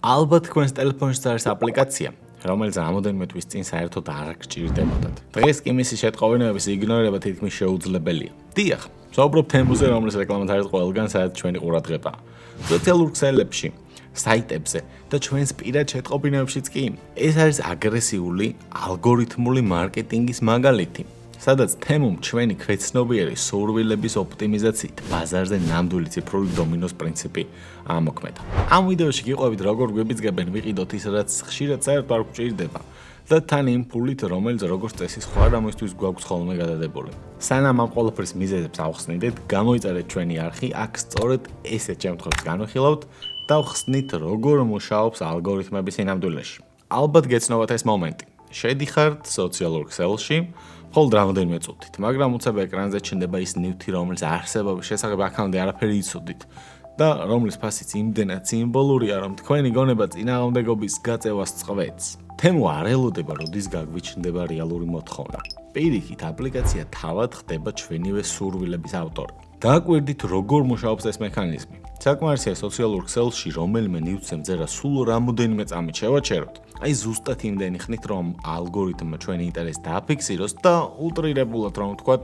ალბათ თქვენს ტელეფონში არის აპლიკაცია, რომელიც რამოდენიმე თვის წინ საერთოდ არ გჭირდებოდათ. დღეს კი მისი შეტყობინების იგნორირება თითქმის შეუძლებელია. დიახ, ვსაუბრობ თემზე, რომლის რეკლამაც არის ყველგან, სადაც ჩვენი ყურადღებაა. სოციალურ ქსელებში, საიტებზე და ჩვენს პირად შეტყობინებებშიც კი. ეს არის აგრესიული ალგორითმული მარკეტინგის მაგალითი. სადაც თემუმ ჩვენი ქვეცნობიერი სურვილების ოპტიმიზაციით ბაზარზე ნამდვილი ციფრული დომინოს პრინციპი ამოქმედა. ამ ვიდეოში გიყვებით როგორ გვებიძგებენ ვიყიდოთ ის, რაც ხშირად საერთოდ არ გვჭირდება და თან იმ ფულით, რომელიც როგორც წესი სხვა რამისთვის გვაქვს ხოლმე გადადებული. სანამ ამ ყველაფრის მიზეზებს ავხსნიდეთ, გამოიწერეთ ჩვენი არხი, აქ სწორედ ესეთ შემთხვევებს განვიხილავთ და ვხსნით როგორ მუშაობს ალგორითმები სინამდვილეში. ალბათ გეცნობათ ეს მომენტი. შედიხართ სოციალურ ქსელში მხოლოდ რამოდენიმე წუთით, მაგრამ უცებ ეკრანზე ჩნდება ის ნივთი, რომელიც არსებობის შესახებ აქამდე არაფერი იცოდით და რომლის ფასიც იმდენად სიმბოლურია, რომ თქვენი გონება წინააღმდეგობის გაწევას წყვეტს. თემო არ ელოდება, როდის გაგვიჩნდება რეალური მოთხოვნა. პირიქით, აპლიკაცია თავად ხდება ჩვენივე სურვილების ავტორი. დააკვირდით, როგორ მუშაობს ეს მექანიზმი. საკმარისია სოციალურ ქსელში რომელიმე ნივთზე მწერა სულ რამოდენიმე წამით შევაჩეროთ. აი ზუსტად იმდენი ხნით, რომ ალგორითმმა ჩვენი ინტერესი დააფიქსიროს და ულტრირებულად რომ ვთქვათ,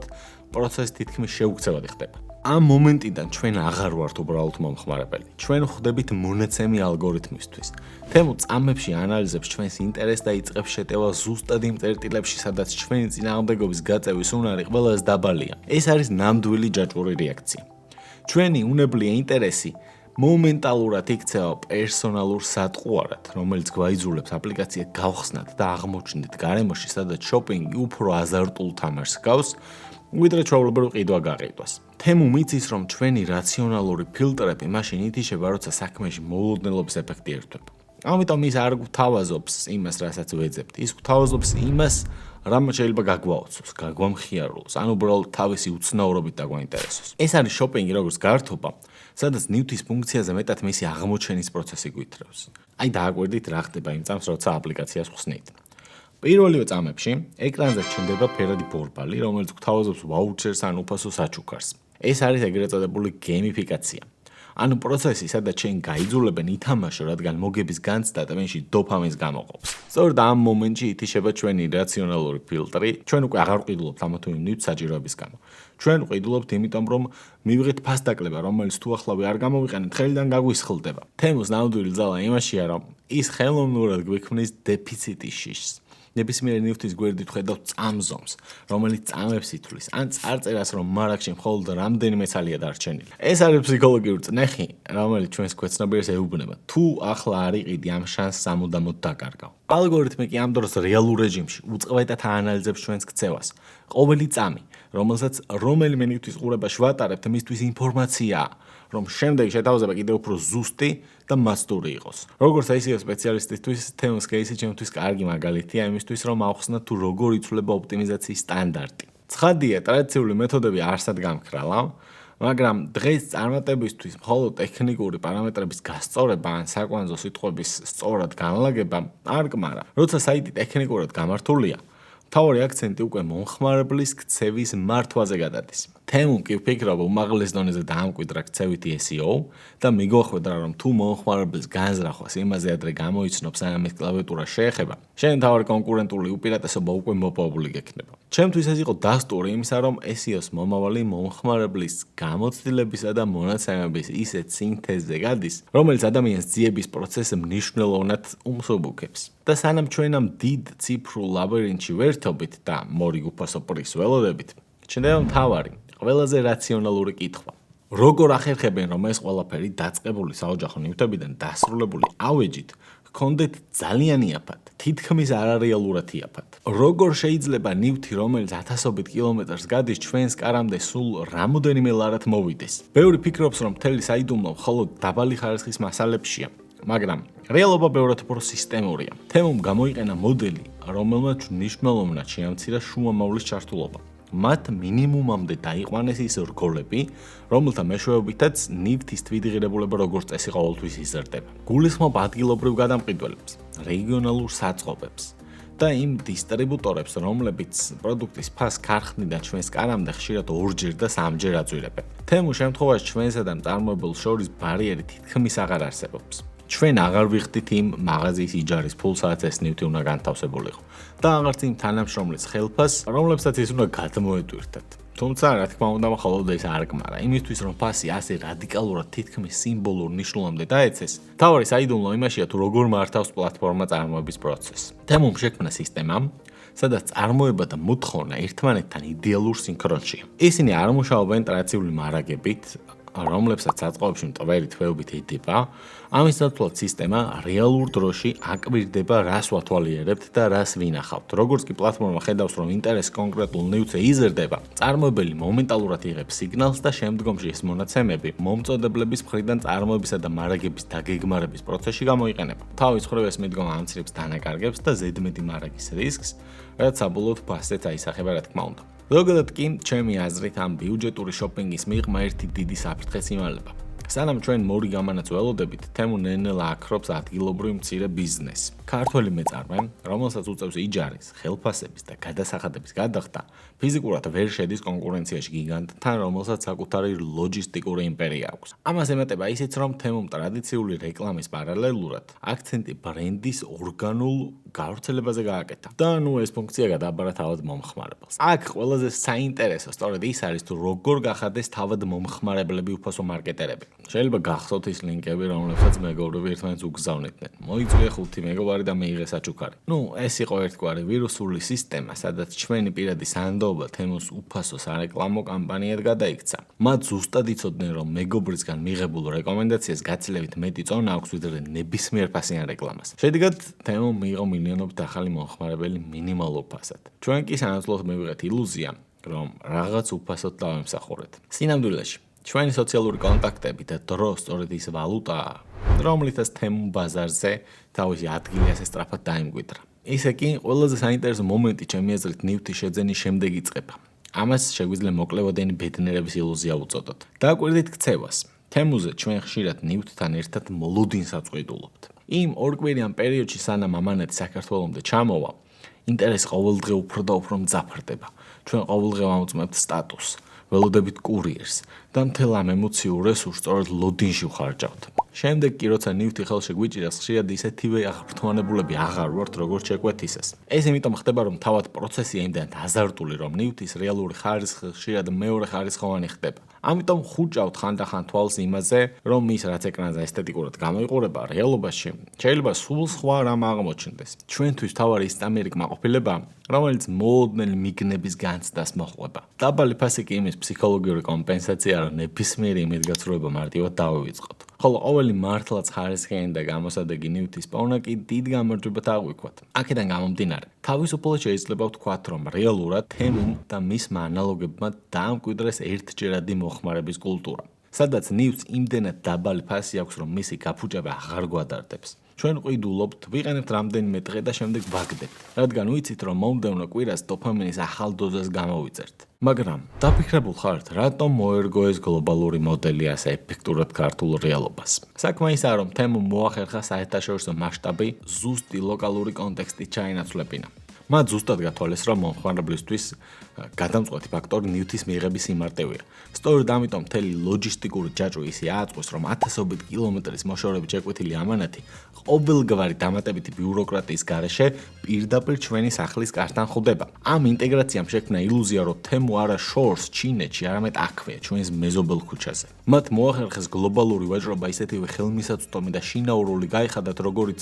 პროცესი თითქმის შეუქცევადი ხდება. ამ მომენტიდან ჩვენ აღარ ვართ უბრალოდ მომხმარებელი. ჩვენ ვხდებით მონაცემი ალგორითმისთვის. თემო წამებში ანალიზებს ჩვენს ინტერესს და იწყებს შეტევა ზუსტად იმ წერტილებში, სადაც ჩვენი წინააღმდეგობის გაწევის უნარი ყველაზე დაბალია. ეს არის ნამდვილი ჯაჭვური რეაქცია. ჩვენი უნებლია ინტერესი მომენტალურად იქცევა პერსონალურ სატყუარად, რომელიც გვაიძულებს აპლიკაცია გავხსნათ და აღმოჩნდეთ გარემოში, სადაც შოპინგი უფრო აზარტულ თამაშს გავს, ვიდრე ჩვეულებრივ ყიდვა გაყიდვას. თემუ მიცის, რომ ჩვენი რაციონალური ფილტრები მაშინ ითიშება, როცა საქმეში მოულოდნელობის ეფექტი ერთვება. ამიტომ ის არ გვთავაზობს იმას, რასაც ვეძებთ. ის გვთავაზობს იმას, რამაც შეიძლება გაგვაოცოს, გაგვამხიარულოს, ან უბრალოდ თავისი უცნაურობით დაგვაინტერესოს. ეს არის შოპინგი როგორც გართობა, სადაც ნივთის ფუნქციაზე მეტად მისი აღმოჩენის პროცესი გვითრევს. აი დააკვირდით, რა ხდება იმ წამს, როცა აპლიკაციას ვხსნით. პირველივე წამებში ეკრანზე ჩნდება ფერადი ბორბალი, რომელიც გვთავაზობს ვაუჩერს ან უფასო საჩუქარს. ეს არის ეგრეთ წოდებული გეიმიფიკაცია. ანუ პროცესი, სადაც შენ გაიძულებენ ითამაშო, რადგან მოგების განცდა ტვენში დოფამინს გამოყოფს. სწორედ ამ მომენტში ითიშება ჩვენი რაციონალური ფილტრი. ჩვენ უკვე აღარ ვყიდულობთ ამა თუ იმ ნივთს საჭიროების გამო. ჩვენ ვყიდულობთ იმიტომ, რომ მივიღეთ ფასდაკლება, რომელიც თუ ახლავე არ გამოვიყენებთ, ხელიდან გაგვისხლდება. თემოს ნამდვილი ძალა იმაშია, რომ ის ხელოვნურად გვიქმნის დეფიციტის შიშს. ნებისმიერი ნივთის გვერდით ვხედავთ წამზომს, რომელიც წამებს ითვლის, ან წარწერას, რომ მარაგში მხოლოდ რამდენიმე ცალია დარჩენილი. ეს არის ფსიქოლოგიური წნეხი, რომელიც ჩვენს ქვეცნობიერს ეუბნება. თუ ახლა არ იყიდი, ამ შანსს ამუდამოდ დაკარგავ. ალგორითმი კი ამ დროს რეალურ რეჟიმში უწყვეტად აანალიზებს ჩვენს ქცევას. ყოველი წამი, რომელსაც რომელიმე ნივთის ყურებაში ვატარებთ, მისთვის ინფორმაციაა, რომ შემდეგი შეთავაზება კიდევ უფრო ზუსტი და მასტური იყოს. როგორც SEO სპეციალისტისთვის, თემოს кейსი ჩემთვის კარგი მაგალითია იმისთვის, რომ ავხსნათ თუ როგორ იცვლება ოპტიმიზაციის სტანდარტი. ცხადია, ტრადიციული მეთოდები არსად გამქრალა, მაგრამ დღეს წარმატებისთვის მხოლოდ ტექნიკური პარამეტრების გასწორება ან საკვანძო სიტყვების სწორად განლაგება არ კმარა. როცა საიტი ტექნიკურად გამართულია, მთავარი აქცენტი უკვე მომხმარებლის ქცევის მართვაზე გადადის. თემუ კი ვფიქრობ, უმაღლეს დონეზე დაამკვიდრა ქცევითი SEO და მიგვახვედრა, რომ თუ მომხმარებლის განზრახვას იმაზე ადრე გამოიცნობს, სანამ ეს კლავიატურა შეეხება, შენ თავი კონკურენტული უპირატესობა უკვე მოპოვებული გექნება. ჩემთვის ეს იყო დასტური იმისა, რომ SEO-ს მომავალი მომხმარებლის გამოცდილებისა და მონაცემების ისეთ სინთეზზე გადის, რომელიც ადამიანს ძიების პროცესს მნიშვნელოვნად უმსუბუქებს. და სანამ ჩვენ ამ დიდ ციფრულ ლაბირინთში ვერთობით და მორიგ უფასო პრიზს ველოდებით, ჩნდება მთავარი, ყველაზე რაციონალური კითხვა. როგორ ახერხებენ, რომ ეს ყველაფერი დაწყებული საოჯახო ნივთებიდან დასრულებული ავეჯით გქონდეთ ძალიან იაფად, თითქმის არარეალურად იაფად. როგორ შეიძლება ნივთი, რომელიც ათასობით კილომეტრს გადის, ჩვენს კარამდე სულ რამოდენიმე ლარად მოვიდეს? ბევრი ფიქრობს, რომ მთელი საიდუმლო მხოლოდ დაბალი ხარისხის მასალებშია, მაგრამ რეალობა ბევრად უფრო სისტემურია. თემომ გამოიყენა მოდელი, რომელმაც მნიშვნელოვნად შეამცირა შუამავლის ჩართულობა. მათ მინიმუმამდე დაიყვანეს ის რგოლები, რომელთა მეშვეობითაც ნივთის თვითღირებულება როგორც წესი ყოველთვის იზრდება. გულისხმობ ადგილობრივ გადამყიდველებს, რეგიონალურ საწყობებს და იმ დისტრიბუტორებს, რომლებიც პროდუქტის ფასს ქარხნიდან ჩვენს კარამდე ხშირად 2-ჯერ და 3-ჯერ აწვირებენ. თემო შემთხვევაში ჩვენსა და მწარმოებელს შორის ბარიერი თითქმის აღარ არსებობს. ჩვენ აღარ ვიხდით იმ მაღაზიის იჯარის ფულს, სადაც ეს ნივთი უნდა განთავსებულიყო და აღარც იმ თანამშრომლის ხელფას, რომლებსაც ის უნდა გადმოეტვირთათ. თუმცა, რა თქმა უნდა, მხოლოდ ეს არ გმარა. იმისთვის, რომ ფასი ასე რადიკალურად თითქმის სიმბოლურ ნიშნულამდე დაეცეს, მთავარი საიდუმლო იმაშია, თუ როგორ მართავს პლატფორმა წარმოების პროცესს. თემუმ შექმნა სისტემა, სადაც წარმოება და მოთხოვნა ერთმანეთთან იდეალურ სინქრონშია. ისინი არ მუშაობენ ტრადიციული მარაგებით, რომლებსაც საწყობებში მტვერი თვეობით ედება, ამის ნაცვლად სისტემა რეალურ დროში აკვირდება, რას ვათვალიერებთ და რას ვინახავთ. როგორც კი პლატფორმა ხედავს, რომ ინტერესი კონკრეტულ ნივთზე იზრდება, წარმოებელი მომენტალურად იღებს სიგნალს და შემდგომში ეს მონაცემები მომწოდებლების მხრიდან წარმოებისა და მარაგების დაგეგმარების პროცესში გამოიყენება. თავის მხრივ ეს მიდგომა ამცირებს დანაკარგებს და ზედმეტი მარაგის რისკს, რაც საბოლოოდ ფასეც აისახება, რა თქმა უნდა. ზოგადად კი, ჩემი აზრით, ამ ბიუჯეტური შოპინგის მიღმა ერთი დიდი საფრთხეს იმალება. სანამ ჩვენ მორი გამანაც ველოდებით, თემუ ნელ-ნელა აქრობს ადგილობრივ მცირე ბიზნესს. ქართველი მეწარმე, რომელსაც უწევს იჯარის, ხელფასების და გადასახადების გადახდა, ფიზიკურად ვერ შედის კონკურენციაში გიგანტთან, რომელსაც საკუთარი ლოჯისტიკური იმპერია აქვს. ამას ემატება ისიც, რომ თემუმ ტრადიციული რეკლამის პარალელურად აქცენტი ბრენდის ორგანულ გავრცელებაზე გააკეთა. და ეს ფუნქცია გადააბარა თავად მომხმარებელს. აქ ყველაზე საინტერესო სწორედ ის არის, თუ როგორ გახადეს თავად მომხმარებლები უფასო მარკეტერები. შეიძლება გახსოვთ ის ლინკები, რომლებსაც მეგობრები ერთმანეთს უგზავნიდნენ. მოიწვიე 5 მეგობარი და მიიღე საჩუქარი. ეს იყო ერთგვარი ვირუსული სისტემა, სადაც ჩვენი პირადი სანდოობა თემუს უფასო სარეკლამო კამპანიად გადაიქცა. მათ ზუსტად იცოდნენ, რომ მეგობრისგან მიღებულ რეკომენდაციას გაცილებით მეტი წონა აქვს, ვიდრე ნებისმიერ ფასიან რეკლამას. შედეგად თემუ მიიღო მილიონობით ახალი მომხმარებელი მინიმალურ ფასად. ჩვენ კი სანაცვლოდ მივიღეთ ილუზია, რომ რაღაც უფასოდ დავემსახურეთ. სინამდვილეში ჩვენი სოციალური კონტაქტები და დრო სწორედ ის ვალუტაა, რომლითაც თემუ ბაზარზე თავისი ადგილი ასე სწრაფად დაიმკვიდრა. ისე კი ყველაზე საინტერესო მომენტი ჩემი აზრით ნივთის შეძენის შემდეგ იწყება. ამას შეგვიძლია მოკლევადიანი ბედნიერების ილუზია უწოდოთ. დააკვირდით ქცევას. თემუზე ჩვენ ხშირად ნივთთან ერთად მოლოდინსაც ვყიდულობთ. იმ ორკვირიან პერიოდში, სანამ ამანეთი საქართველომდე ჩამოვა, ინტერესი ყოველდღე უფრო და უფრო მძაფრდება. ჩვენ ყოველდღე ვამოწმებთ სტატუსს, ველოდებით კურიერს და მთელ ამ ემოციურ რესურსს სწორედ ლოდინში ვხარჯავთ. შემდეგ კი, როცა ნივთი ხელში გვიჭირას, ხშირად ისეთივე აღფრთოვანებულები აღარ ვართ, როგორც შეკვეთისას. ეს იმიტომ ხდება, რომ თავად პროცესია იმდენად აზარტული, რომ ნივთის რეალური ხარისხი ხშირად მეორე ხარისხოვანი ხდება. ამიტომ ხუჭავთ ხანდახან თვალს იმაზე, რომ ის რაც ეკრანზე ესთეტიკურად გამოიყურება, რეალობაში შეიძლება სულ სხვა რამ აღმოჩნდეს. ჩვენთვის თავარი ის წამიერი კმაყოფილება, რომელიც მოოდნელი მიგნების განცდას მოჰყვება. დაბალი ფასი კი იმის ფსიქოლოგიური კომპენსაცია, რომ ნებისმიერი იმედგაცრუება მარტივად დავივიწყოთ. ხოლო ყოველი მართლაც ხარისხიანი და გამოსადეგი ნივთის პოვნა კი დიდ გამარჯვებად აღვიქვათ. აქედან გამომდინარე, თავისუფლად შეიძლება ვთქვათ, რომ რეალურად თემუმ და მისმა ანალოგებმა დაამკვიდრეს ერთჯერადი მოხმარების კულტურა, სადაც ნივთს იმდენად დაბალი ფასი აქვს, რომ მისი გაფუჭება აღარ გვადარდებს. ჩვენ ყიდულობთ, ვიყენებთ რამდენიმე დღე და შემდეგ ვაგდებთ, რადგან ვიცით, რომ მომდევნო კვირას დოფამინის ახალ დოზას გამოვიწერთ. მაგრამ დაფიქრებულ ხართ, რატომ მოერგო ეს გლობალური მოდელი ასე ეფექტურად ქართულ რეალობას? საქმე ისაა, რომ თემუმ მოახერხა საერთაშორისო მასშტაბი ზუსტი ლოკალური კონტექსტით ჩაენაცვლებინა. მათ ზუსტად გათვალეს, რომ მომხმარებლისთვის გადამწყვეტი ფაქტორი ნივთის მიღების იმარტივია. სწორედ ამიტომ მთელი ლოჯისტიკური ჯაჭვი ისე ააწყვეს, რომ ათასობით კილომეტრის მოშორებით შეკვეთილი ამანათი ყოველგვარი დამატებითი ბიუროკრატიის გარეშე პირდაპირ ჩვენი სახლის კართან ხვდება. ამ ინტეგრაციამ შექმნა ილუზია, რომ თემუ არა შორს ჩინეთში, არამედ აქვეა, ჩვენს მეზობელ ქუჩაზე. მათ მოახერხეს გლობალური ვაჭრობა ისეთივე ხელმისაწვდომი და შინაურული გაიხადათ, როგორიც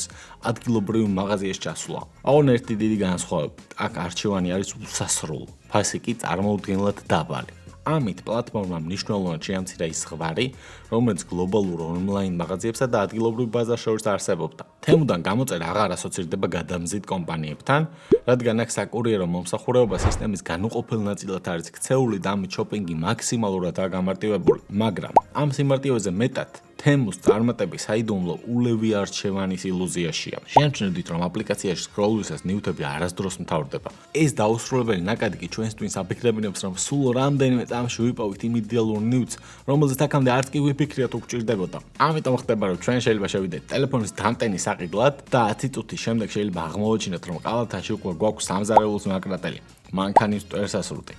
ადგილობრივ მაღაზიაში ჩასვლა. აონ ერთი დიდი განსხვავება. აქ არჩევანი არის უსასრულო, ფასი კი წარმოუდგენლად დაბალი. ამით პლატფორმამ მნიშვნელოვნად შეამცირა ის ხვარი, რომელიც გლობალურ ონლაინ მაღაზიებსა და ადგილობრივ ბაზარს შორის არსებობდა. თემუდან გამოწერა აღარ ასოცირდება გადამზიდ კომპანიებთან, რადგან აქ საკურიერო მომსახურეობა სისტემის განუყოფელ ნაწილად არის ქცეული და ამით შოპინგი მაქსიმალურადაა გამარტივებული. მაგრამ ამ სიმარტივეზე მეტად თემუს წარმატების საიდუმლო ულევი არჩევანის ილუზიაშია. შეამჩნევდით, რომ აპლიკაციაში სკროლვისას ნივთები არასდროს მთავრდება. ეს დაუსრულებელი ნაკადი კი ჩვენთვის აფიქრებინებს, რომ სულ რამდენიმე წამში ვიპოვით იმ იდეალურ ნივთს, რომელზეც აქამდე არც კი ვიფიქრიათ უგჭირდებოდა. ამიტომ ხდება, რომ ჩვენ შეიძლება შევიდეთ ტელეფონის დამტენის საყიდლად და 10 წუთის შემდეგ შეიძლება აღმოვაჩინოთ, რომ კალათაში უკვე გვაქვს სამზარეულოს მაკრატელი, მანქანის მტვერსასრუტი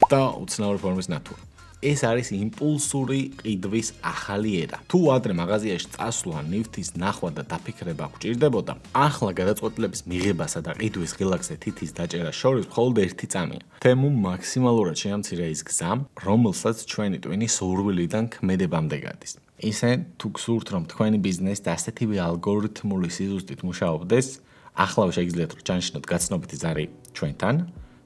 და უცნაური ფორმის ნათური. ეს არის იმპულსური ყიდვის ახალი ერა. თუ ადრე მაღაზიაში წასვლა, ნივთის ნახვა და დაფიქრება გვჭირდებოდა, ახლა გადაწყვეტილების მიღებასა და ყიდვის ღილაკზე თითის დაჭერას შორის მხოლოდ ერთი წამია. თემუმ მაქსიმალურად შეამცირა ის გზა, რომელსაც ჩვენი ტვინი სურვილიდან ქმედებამდე გადის. ისე, თუ გსურთ, რომ თქვენი ბიზნესი ასეთივე ალგორითმული სიზუსტით მუშაობდეს, ახლა შეგიძლიათ რომ ჩანშინოთ გაცნობითი ზარი ჩვენთან,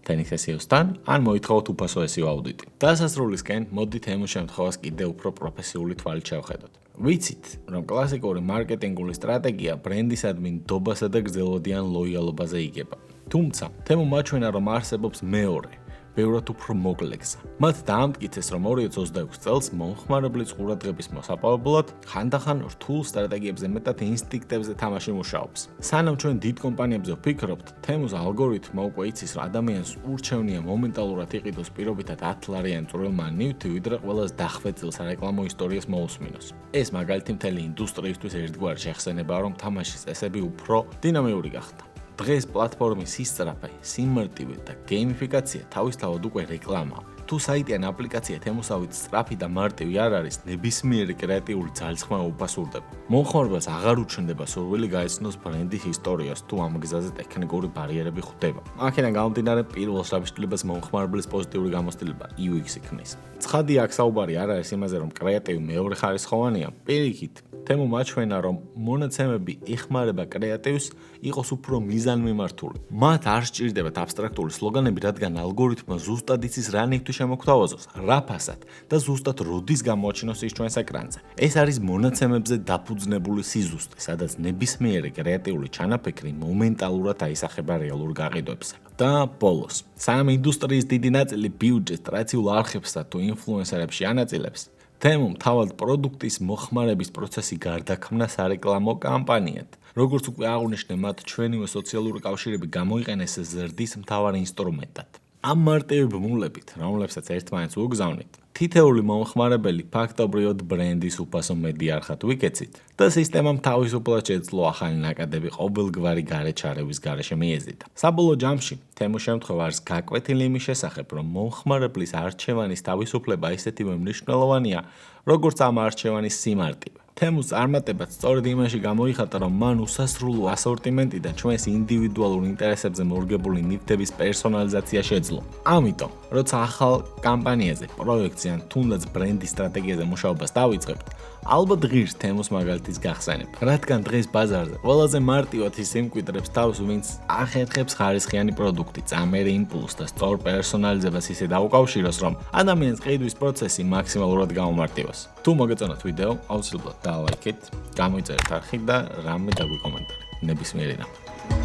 TenXSEO-სთან, ან მოითხოვოთ უფასო SEO აუდიტი. დასასრულისკენ, მოდით თემის შემთხვევას კიდევ უფრო პროფესიული თვალით შევხედოთ. ვიცით, რომ კლასიკური მარკეტინგული სტრატეგია ბრენდისადმი ნდობასა და გრძელვადიან ლოიალობაზე იგება. თუმცა, თემო მაჩვენა, რომ არსებობს მეორე, ბევრად უფრო მოკლე გზა. მათ დაამტკიცეს, რომ 2026 წელს მომხმარებლის ყურადღების მოსაპოვებლად ხანდახან რთულ სტრატეგიებზე მეტად ინსტინქტებზე თამაში მუშაობს. სანამ ჩვენ დიდ კომპანიებზე ვფიქრობთ, თემუს ალგორითმა უკვე იცის, რომ ადამიანს ურჩევნია მომენტალურად იყიდოს პირობითად 10 ლარიანი წვრილმა ნივთი, ვიდრე ყველას დახვეწილ სარეკლამო ისტორიას მოусმინოს. ეს მაგალითი მთელი ინდუსტრიისთვის ერთგვარი შეხსენებაა, რომ თამაშის წესები უფრო დინამიური გახდა. დღეს პლატფორმის სისწრაფე, სიმარტივე და გეიმიფიკაცია თავისთავად უკვე რეკლამაა. თუ საიტი ან აპლიკაცია თემოსავით სწრაფი და მარტივი არ არის, ნებისმიერი კრეატიული ძალისხმევა უფასურდება. მომხმარებელს აღარ უჩნდება სურვილი გაეცნოს ბრენდის ისტორიას, თუ ამ გზაზე ტექნიკური ბარიერები ხვდება. აქედან გამომდინარე, პირველ შთაბეჭდილებას მომხმარებლის პოზიტიური გამოცდილება UX-ი ქმნის. ცხადია, აქ საუბარი არ არის იმაზე, რომ კრეატივი მეორე ხარისხოვანია. პირიქით, თემო მაჩვენა, რომ მონაცემები ეხმარება კრეატივს იყოს უფრო მიზანმიმართული. მათ არ სჭირდებათ აბსტრაქტული სლოგანები, რადგან ალგორითმმა ზუსტად იცის რა ნივთი შემოგთავაზოს, რა ფასად და ზუსტად როდის გამოაჩინოს ის ჩვენს ეკრანზე. ეს არის მონაცემებზე დაფუძნებული სიზუსტე, სადაც ნებისმიერი კრეატიული ჩანაფიქრი მომენტალურად აისახება რეალურ გაყიდვებზე. და ბოლოს, სანამ ინდუსტრიის დიდი ნაწილი ბიუჯეტს ტრადიციულ არხებსა თუ ინფლუენსერებში ანაწილებს, თემუმ თავად პროდუქტის მოხმარების პროცესი გარდაქმნა სარეკლამო კამპანიად. როგორც უკვე აღვნიშნე, მათ ჩვენივე სოციალური კავშირები გამოიყენეს ზრდის მთავარ ინსტრუმენტად. ამ მარტივი ბმულებით, რომლებსაც ერთმანეთს უგზავნით, თითეული მომხმარებელი ფაქტობრივად ბრენდის უფასო მედია არხად ვიკეცით და სისტემამ თავისუფლად შეძლო ახალი ნაკადები ყოველგვარი გარეჩარევის გარეშე მიეზიდა. საბოლოო ჯამში, თემო შემთხვევა არის გაკვეთილი იმის შესახებ, რომ მომხმარებლის არჩევანის თავისუფლება ისეთივე მნიშვნელოვანია, როგორც ამ არჩევანის სიმარტივე. თემუს წარმატებაც სწორედ იმაში გამოიხატა, რომ მან უსასრულო ასორტიმენტი და ჩვენს ინდივიდუალურ ინტერესებზე მორგებული ნივთების პერსონალიზაცია შეძლო. ამიტომ, როცა ახალ კამპანიაზე, პროექტზე ან თუნდაც ბრენდის სტრატეგიაზე მუშაობას დავიწყებთ, ალბათ ღირს თემუს მაგალითის გახსენებ. რადგან დღეს ბაზარზე ყველაზე მარტივად ის იმკვიდრებს თავს, ვინც ახერხებს ხარისხიანი პროდუქტი, წამერი იმპულსს და სწორ პერსონალიზებას ისე დაუკავშიროს, რომ ადამიანის ყიდვის პროცესი მაქსიმალურად გაუმარტივოს. თუ მოგეწონათ ვიდეო, აუცილებლად დალაიქეთ, გამოიწერეთ არხი და რამე დაგვიკომენტარეთ. ნებისმიერი რამ.